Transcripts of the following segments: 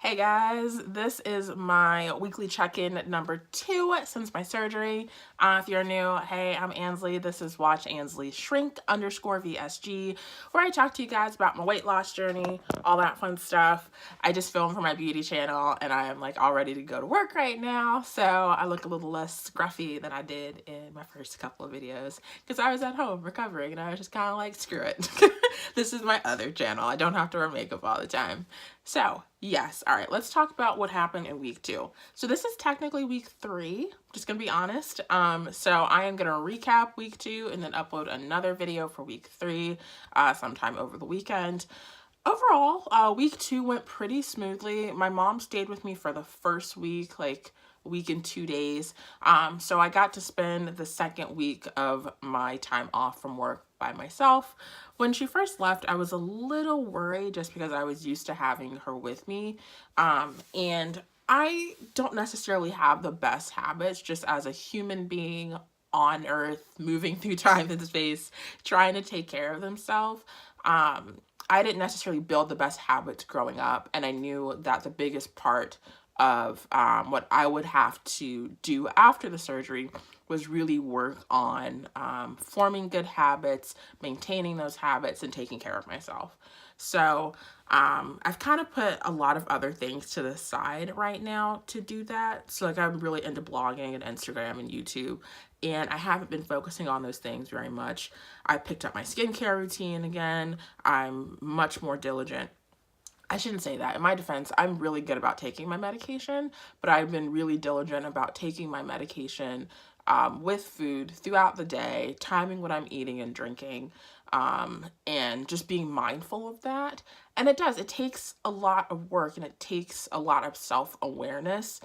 Hey guys, this is my weekly check-in number 2 since my surgery. If you're new, hey, I'm Ansley. This is watchannshrink _VSG, where I talk to you guys about my weight loss journey, all that fun stuff. I just filmed for my beauty channel and I am like all ready to go to work right now, so I look a little less scruffy than I did in my first couple of videos because I was at home recovering and I was just kind of like, screw it. This is my other channel. I don't have to wear makeup all the time. So yes, all right, let's talk about what happened in week 2. So this is technically week 3, just gonna be honest. So I am gonna recap week 2 and then upload another video for week 3 sometime over the weekend. Overall, week 2 went pretty smoothly. My mom stayed with me for the first week, like a week and 2 days. So I got to spend the second week of my time off from work by myself. When she first left, I was a little worried just because I was used to having her with me. And I don't necessarily have the best habits just as a human being on earth, moving through time and space, trying to take care of themselves. I didn't necessarily build the best habits growing up, and I knew that the biggest part of what I would have to do after the surgery was really work on forming good habits, maintaining those habits, and taking care of myself. So I've kind of put a lot of other things to the side right now to do that. So like I'm really into blogging and Instagram and YouTube, and I haven't been focusing on those things very much. I picked up my skincare routine again. I'm much more diligent. I shouldn't say that. In my defense, I'm really good about taking my medication, but I've been really diligent about taking my medication with food throughout the day, timing what I'm eating and drinking, and just being mindful of that. And it takes a lot of work and it takes a lot of self-awareness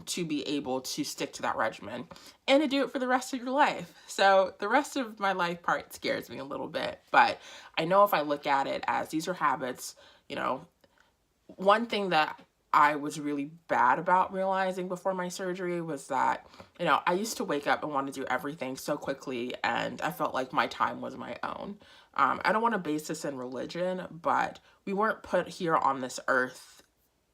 to be able to stick to that regimen and to do it for the rest of your life. So the rest of my life part scares me a little bit, but I know if I look at it as these are habits. You know, one thing that I was really bad about realizing before my surgery was that, I used to wake up and want to do everything so quickly, and I felt like my time was my own. I don't want to base this in religion, but we weren't put here on this earth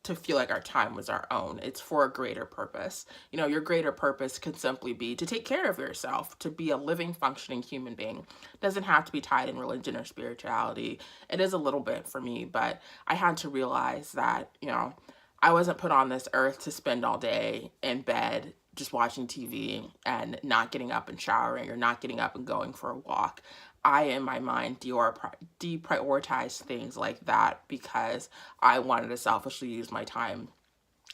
to feel like our time was our own. It's for a greater purpose. Your greater purpose can simply be to take care of yourself, to be a living, functioning human being. It doesn't have to be tied in religion or spirituality. It is a little bit for me, but I had to realize that, I wasn't put on this earth to spend all day in bed just watching TV and not getting up and showering or not getting up and going for a walk. I, in my mind, deprioritize things like that because I wanted to selfishly use my time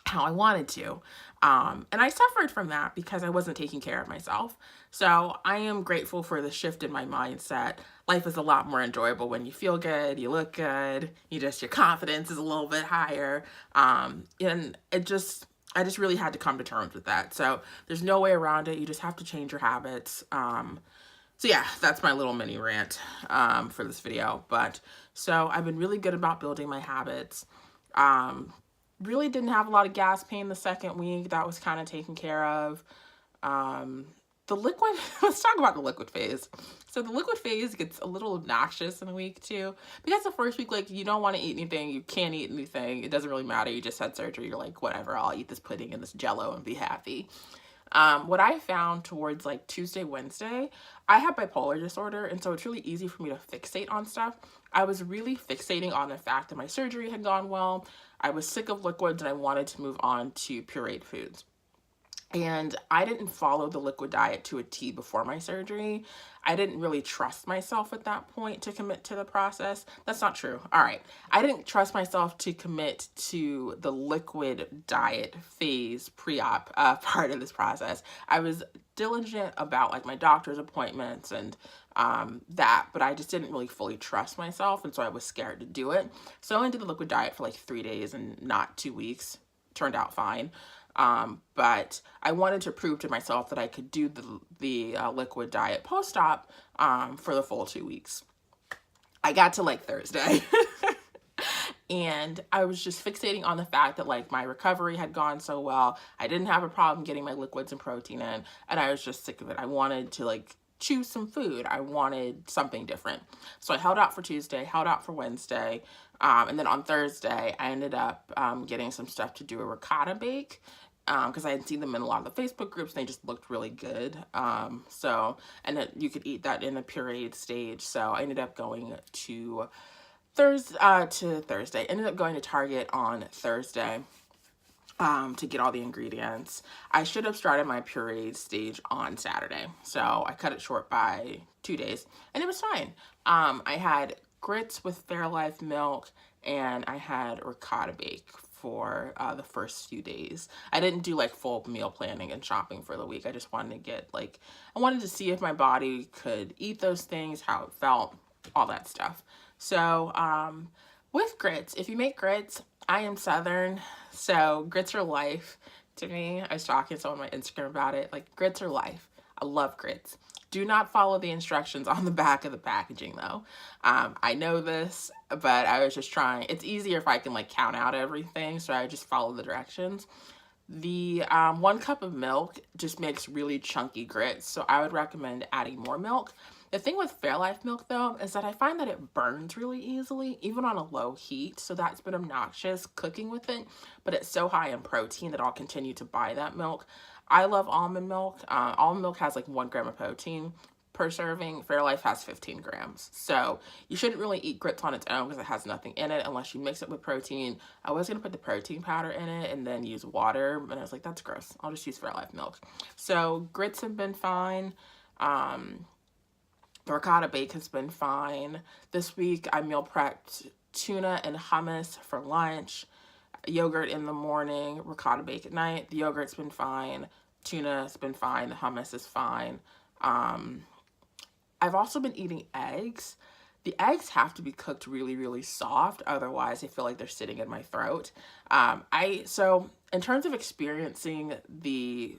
how I wanted to. And I suffered from that because I wasn't taking care of myself. So I am grateful for the shift in my mindset. Life is a lot more enjoyable when you feel good, you look good, your confidence is a little bit higher. And I just really had to come to terms with that. So there's no way around it. You just have to change your habits. So yeah, that's my little mini rant for this video. But so I've been really good about building my habits. Really didn't have a lot of gas pain the second week. That was kind of taken care of. The liquid, let's talk about the liquid phase. So the liquid phase gets a little obnoxious in week 2 because the first week, like, you don't want to eat anything. You can't eat anything. It doesn't really matter. You just had surgery. You're like, whatever, I'll eat this pudding and this Jell-O and be happy. What I found towards like Tuesday, Wednesday, I have bipolar disorder, and so it's really easy for me to fixate on stuff. I was really fixating on the fact that my surgery had gone well. I was sick of liquids and I wanted to move on to pureed foods. And I didn't follow the liquid diet to a T before my surgery. I didn't really trust myself at that point to commit to the process. That's not true. All right. I didn't trust myself to commit to the liquid diet phase pre-op part of this process. I was diligent about like my doctor's appointments and that, but I just didn't really fully trust myself. And so I was scared to do it. So I only did the liquid diet for like 3 days and not 2 weeks. Turned out fine. But I wanted to prove to myself that I could do the liquid diet post-op for the full 2 weeks. I got to like Thursday and I was just fixating on the fact that like my recovery had gone so well. I didn't have a problem getting my liquids and protein in, and I was just sick of it. I wanted to like choose some food. I wanted something different. So I held out for Tuesday, held out for Wednesday, And then on Thursday, I ended up getting some stuff to do a ricotta bake because I had seen them in a lot of the Facebook groups and they just looked really good. And you could eat that in a pureed stage. So I ended up going to Thursday. Ended up going to Target on Thursday to get all the ingredients. I should have started my pureed stage on Saturday. So I cut it short by 2 days and it was fine. I had grits with Fairlife milk and I had ricotta bake for the first few days. I didn't do like full meal planning and shopping for the week. I just wanted to get I wanted to see if my body could eat those things, how it felt, all that stuff. So with grits, if you make grits, I am Southern, so grits are life to me. I was talking to someone on my Instagram about it. Like, grits are life. I love grits. Do not follow the instructions on the back of the packaging though. I know this, but I was just trying. It's easier if I can like count out everything, so I just follow the directions. The 1 cup of milk just makes really chunky grits, so I would recommend adding more milk. The thing with Fairlife milk though is that I find that it burns really easily, even on a low heat, so that's been obnoxious cooking with it, but it's so high in protein that I'll continue to buy that milk. I love almond milk. Almond milk has like 1 gram of protein per serving. Fairlife has 15 grams. So you shouldn't really eat grits on its own because it has nothing in it unless you mix it with protein. I was going to put the protein powder in it and then use water, but I was like, that's gross. I'll just use Fairlife milk. So grits have been fine. The ricotta bake has been fine. This week I meal prepped tuna and hummus for lunch, yogurt in the morning, ricotta bake at night. The yogurt's been fine. Tuna's been fine. The hummus is fine. I've also been eating eggs. The eggs have to be cooked really, really soft. Otherwise, I feel like they're sitting in my throat. So in terms of experiencing the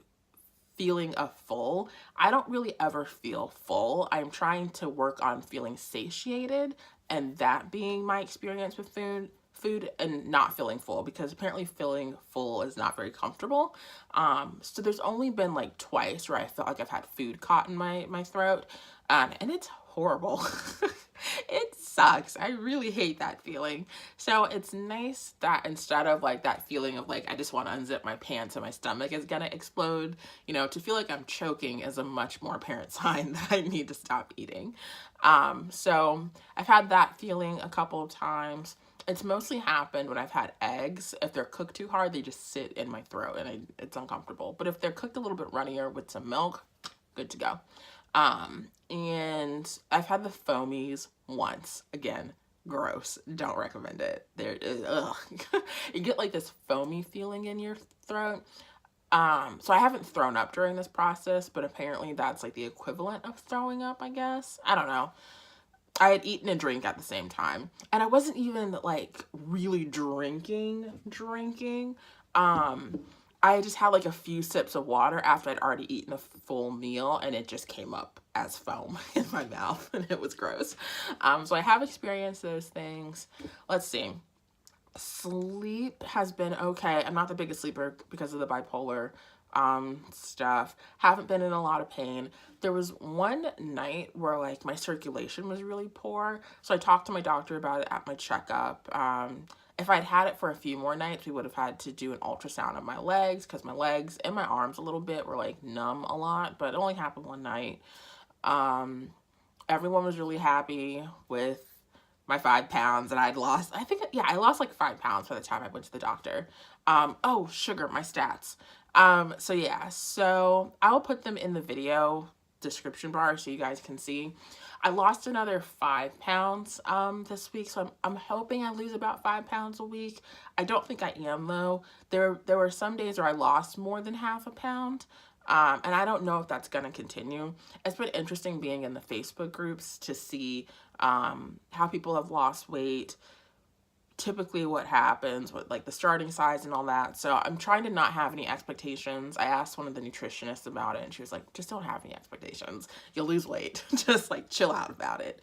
feeling of full, I don't really ever feel full. I'm trying to work on feeling satiated and that being my experience with food and not feeling full, because apparently feeling full is not very comfortable. So there's only been like twice where I felt like I've had food caught in my throat, and it's horrible. It sucks. I really hate that feeling. So it's nice that instead of like that feeling of like I just want to unzip my pants and my stomach is gonna explode, to feel like I'm choking is a much more apparent sign that I need to stop eating. So I've had that feeling a couple of times. It's mostly happened when I've had eggs. If they're cooked too hard, they just sit in my throat and it's uncomfortable. But if they're cooked a little bit runnier with some milk, good to go. And I've had the foamies once. Again, gross. Don't recommend it. Ugh. You get like this foamy feeling in your throat. So I haven't thrown up during this process, but apparently that's like the equivalent of throwing up, I guess. I don't know. I had eaten a drink at the same time, and I wasn't even like really drinking. I just had like a few sips of water after I'd already eaten a full meal, and it just came up as foam in my mouth, and it was gross. So I have experienced those things. Let's see. Sleep has been okay. I'm not the biggest sleeper because of the bipolar stuff. Haven't been in a lot of pain. There was one night where like my circulation was really poor, so I talked to my doctor about it at my checkup. If I'd had it for a few more nights, we would have had to do an ultrasound of my legs, because my legs and my arms a little bit were like numb a lot, but it only happened one night. Everyone was really happy with my 5 pounds that I'd lost. I lost like 5 pounds by the time I went to the doctor. Oh, sugar, my stats. So I'll put them in the video description bar so you guys can see. I lost another 5 pounds this week, so I'm hoping I lose about 5 pounds a week. I don't think I am though. There were some days where I lost more than half a pound. And I don't know if that's going to continue. It's been interesting being in the Facebook groups to see how people have lost weight, typically what happens with like the starting size and all that. So I'm trying to not have any expectations. I asked one of the nutritionists about it and she was like, just don't have any expectations. You'll lose weight. Just like chill out about it.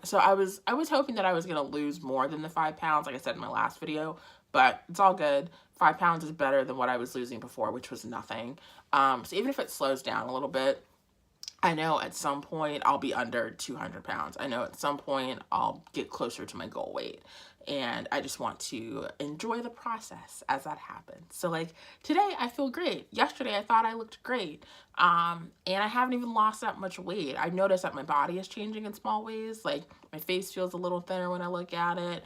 So I was hoping that I was going to lose more than the 5 pounds, like I said in my last video, but it's all good. 5 pounds is better than what I was losing before, which was nothing. So even if it slows down a little bit, I know at some point I'll be under 200 pounds. I know at some point I'll get closer to my goal weight. and I just want to enjoy the process as that happens. So like today I feel great. Yesterday I thought I looked great. And I haven't even lost that much weight. I've noticed that my body is changing in small ways. Like my face feels a little thinner when I look at it.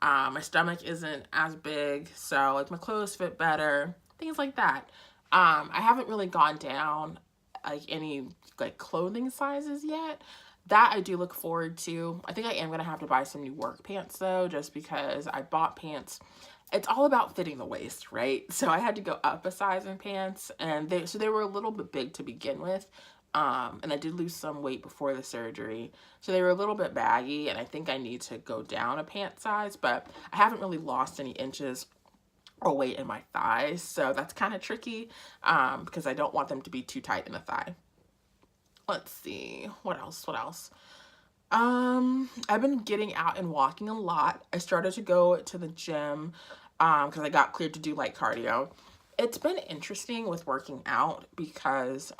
My stomach isn't as big, so like my clothes fit better, things like that. I haven't really gone down like any like clothing sizes yet. That I do look forward to. I think I am gonna have to buy some new work pants though, just because I bought pants. It's all about fitting the waist, right? So I had to go up a size in pants, and they were a little bit big to begin with. And I did lose some weight before the surgery, so they were a little bit baggy, and I think I need to go down a pant size, but I haven't really lost any inches or weight in my thighs, so that's kind of tricky, because I don't want them to be too tight in the thigh. Let's see, what else? I've been getting out and walking a lot. I started to go to the gym, because I got cleared to do light cardio. It's been interesting with working out because,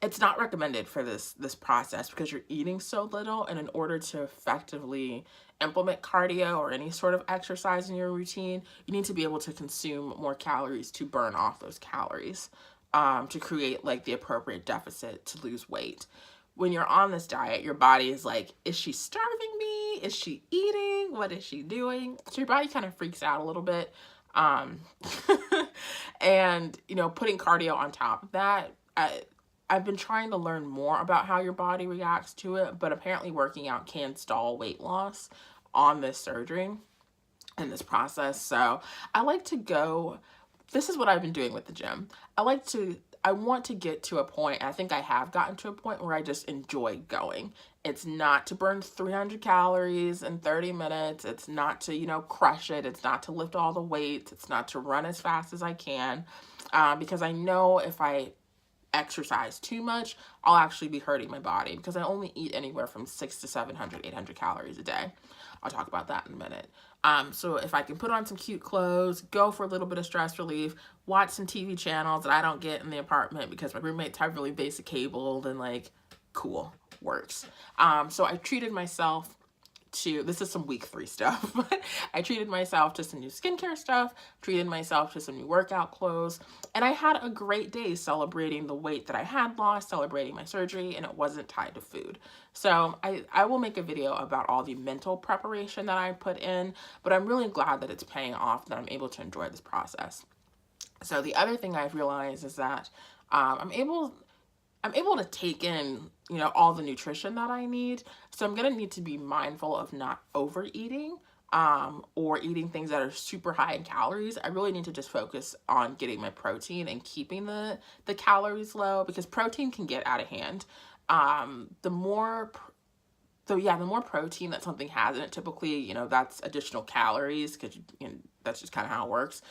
it's not recommended for this process because you're eating so little, and in order to effectively implement cardio or any sort of exercise in your routine, you need to be able to consume more calories to burn off those calories, to create like the appropriate deficit to lose weight. When you're on this diet, your body is like, is she starving me? Is she eating? What is she doing? So your body kind of freaks out a little bit. And, you know, putting cardio on top of that, I've been trying to learn more about how your body reacts to it, but apparently working out can stall weight loss on this surgery and this process. So I like to go, this is what I've been doing with the gym. I want to get to a point, and I think I have gotten to a point where I just enjoy going. It's not to burn 300 calories in 30 minutes. It's not to, you know, crush it. It's not to lift all the weights. It's not to run as fast as I can, because I know if I exercise too much, I'll actually be hurting my body, because I only eat anywhere from 600 to 700, 800 calories a day. I'll talk about that in a minute. So if I can put on some cute clothes, go for a little bit of stress relief, watch some TV channels that I don't get in the apartment because my roommates have really basic cable, then like, cool, works. So I treated myself to, this is some week 3 stuff, but I treated myself to some new skincare stuff, treated myself to some new workout clothes, and I had a great day celebrating the weight that I had lost, celebrating my surgery, and it wasn't tied to food. So I will make a video about all the mental preparation that I put in, but I'm really glad that it's paying off, that I'm able to enjoy this process. So the other thing I've realized is that I'm able to take in, you know, all the nutrition that I need. So I'm going to need to be mindful of not overeating, or eating things that are super high in calories. I really need to just focus on getting my protein and keeping the calories low, because protein can get out of hand. The more protein that something has in it, typically, you know, that's additional calories, because, you know, that's just kind of how it works.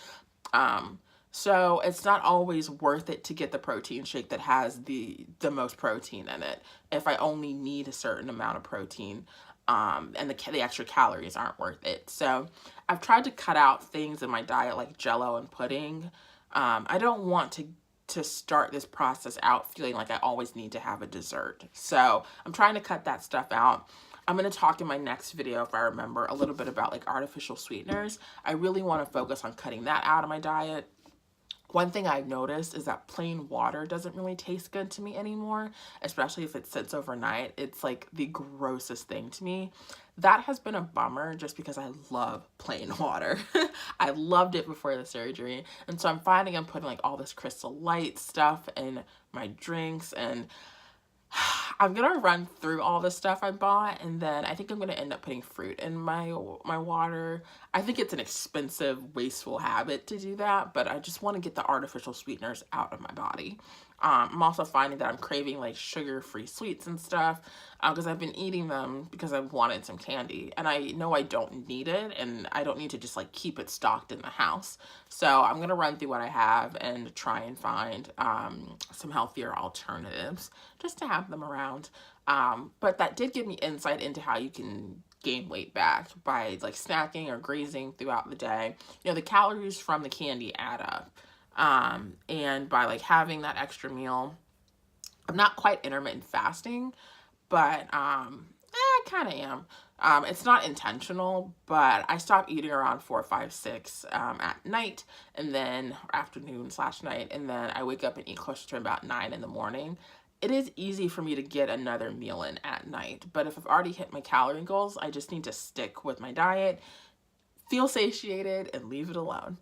So it's not always worth it to get the protein shake that has the most protein in it if I only need a certain amount of protein, and the extra calories aren't worth it. So I've tried to cut out things in my diet like Jell-O and pudding. I don't want to start this process out feeling like I always need to have a dessert. So I'm trying to cut that stuff out. I'm going to talk in my next video, if I remember, a little bit about like artificial sweeteners. I really want to focus on cutting that out of my diet. One thing I've noticed is that plain water doesn't really taste good to me anymore, especially if it sits overnight. It's like the grossest thing to me. That has been a bummer just because I love plain water. I loved it before the surgery. And so I'm finding I'm putting like all this Crystal Light stuff in my drinks, and I'm gonna run through all the stuff I bought, and then I think I'm gonna end up putting fruit in my water. I think it's an expensive, wasteful habit to do that, but I just want to get the artificial sweeteners out of my body. I'm also finding that I'm craving like sugar-free sweets and stuff, because I've been eating them because I've wanted some candy, and I know I don't need it, and I don't need to just like keep it stocked in the house. So I'm gonna run through what I have and try and find some healthier alternatives just to have them around. But that did give me insight into how you can gain weight back by like snacking or grazing throughout the day. You know, the calories from the candy add up. And by like having that extra meal, I'm not quite intermittent fasting, but I kind of am. It's not intentional, but I stop eating around 4, 5, 6 at night, and then afternoon/night, and then I wake up and eat closer to about 9 in the morning. It is easy for me to get another meal in at night, but if I've already hit my calorie goals, I just need to stick with my diet, feel satiated, and leave it alone.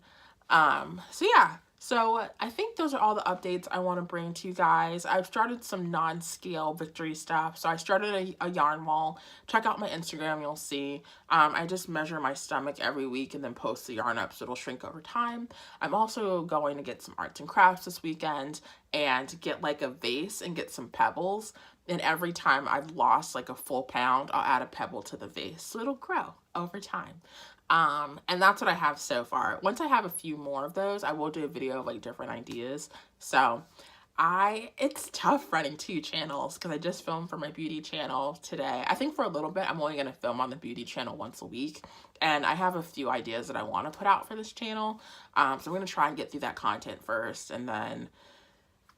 So yeah, so I think those are all the updates I want to bring to you guys. I've started some non-scale victory stuff. So I started a yarn wall. Check out my Instagram, you'll see. I just measure my stomach every week and then post the yarn up so it'll shrink over time. I'm also going to get some arts and crafts this weekend and get like a vase and get some pebbles. And every time I've lost like a full pound, I'll add a pebble to the vase. So it'll grow over time. And that's what I have so far. Once I have a few more of those, I will do a video of like different ideas. So it's tough running 2 channels because I just filmed for my beauty channel today. I think for a little bit, I'm only going to film on the beauty channel once a week. And I have a few ideas that I want to put out for this channel. So I'm going to try and get through that content first and then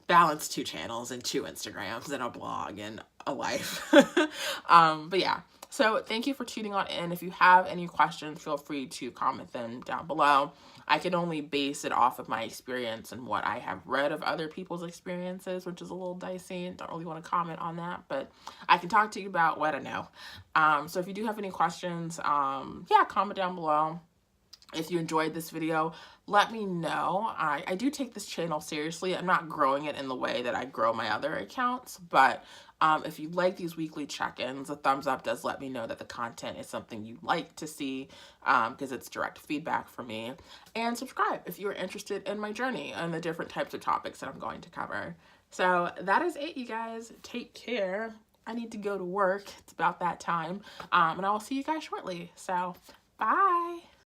balance 2 channels and 2 Instagrams and a blog and a life. But yeah. So thank you for tuning on in. If you have any questions, feel free to comment them down below. I can only base it off of my experience and what I have read of other people's experiences, which is a little dicey. Don't really want to comment on that, but I can talk to you about what I know. So if you do have any questions, yeah, comment down below. If you enjoyed this video, let me know. I do take this channel seriously. I'm not growing it in the way that I grow my other accounts, but if you like these weekly check-ins, a thumbs up does let me know that the content is something you like to see because it's direct feedback for me. And subscribe if you're interested in my journey and the different types of topics that I'm going to cover. So that is it, you guys. Take care. I need to go to work. It's about that time. And I will see you guys shortly. So bye.